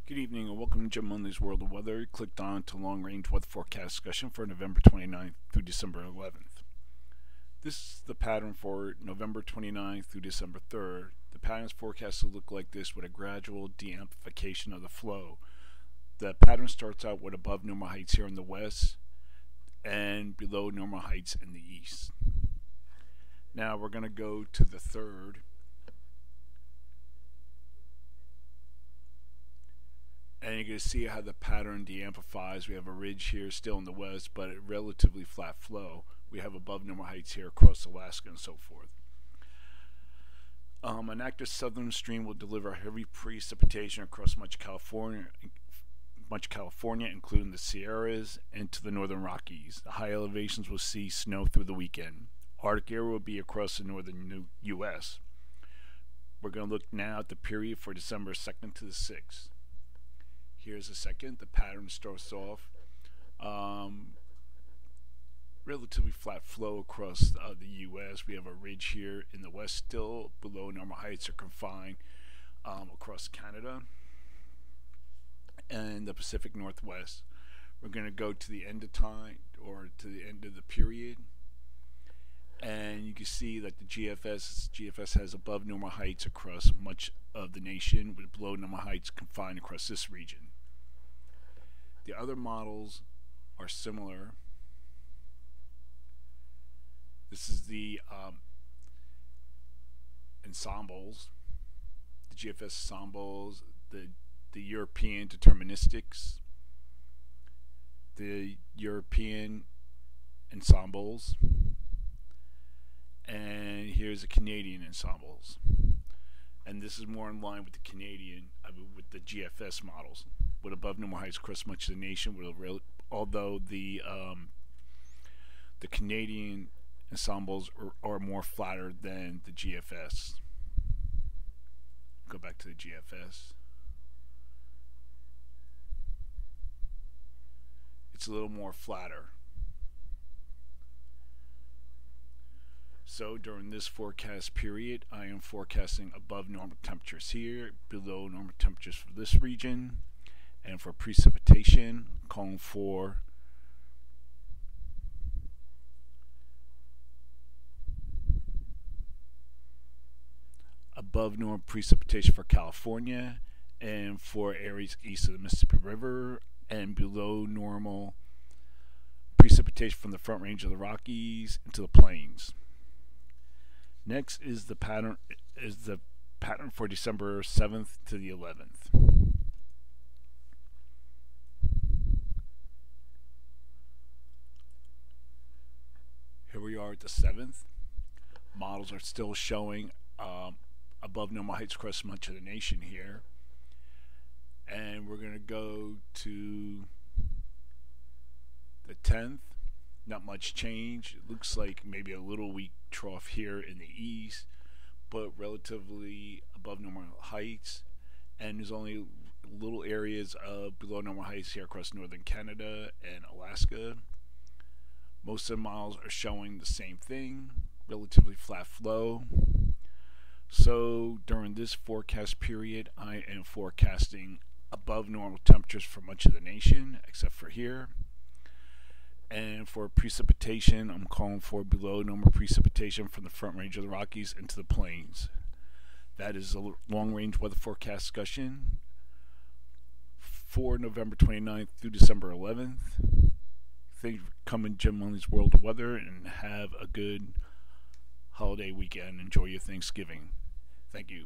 Good evening and welcome to Jim Munley's World of Weather. Clicked on to long range weather forecast discussion for November 29th through December 11th. This is the pattern for November 29th through December 3rd. The pattern is forecast to look like this with a gradual de-amplification of the flow. The pattern starts out with above normal heights here in the west and below normal heights in the east. Now we're going to go to the 3rd. And you're going to see how the pattern de-amplifies. We have a ridge here still in the west, but a relatively flat flow. We have above normal heights here across Alaska and so forth. An active southern stream will deliver heavy precipitation across much California, including the Sierras and to the northern Rockies. The high elevations will see snow through the weekend. Arctic air will be across the northern U.S. We're going to look now at the period for December 2nd to the 6th. Here's a second. The pattern starts off relatively flat flow across the U.S. We have a ridge here in the west still. Below normal heights are confined across Canada and the Pacific Northwest. We're going to go to the end of time, or to the end of the period, and you can see that the GFS has above normal heights across much of the nation, with below normal heights confined across this region. The other models are similar. This is the ensembles, the GFS ensembles, the European deterministics, the European ensembles, and here's the Canadian ensembles. And this is more in line with the with the GFS models, with above normal heights across much of the nation. Although the Canadian ensembles are more flatter than the GFS. Go back to the GFS. It's a little more flatter. So during this forecast period, I am forecasting above normal temperatures here, below normal temperatures for this region, and for precipitation, calling for above normal precipitation for California and for areas east of the Mississippi River, and below normal precipitation from the Front Range of the Rockies into the plains. Next is the pattern for December 7th to the 11th. Here we are at the 7th. Models are still showing above normal heights across much of the nation here. And we're going to go to the 10th. Not much change. It looks like maybe a little weak trough here in the east, but relatively above normal heights. And there's only little areas of below normal heights here across northern Canada and Alaska. Most of the models are showing the same thing, relatively flat flow. So during this forecast period, I am forecasting above normal temperatures for much of the nation, except for here. And for precipitation, I'm calling for below normal precipitation from the Front Range of the Rockies into the plains. That is a long-range weather forecast discussion for November 29th through December 11th. Thank you for coming to Jim Munley's World of Weather, and have a good holiday weekend. Enjoy your Thanksgiving. Thank you.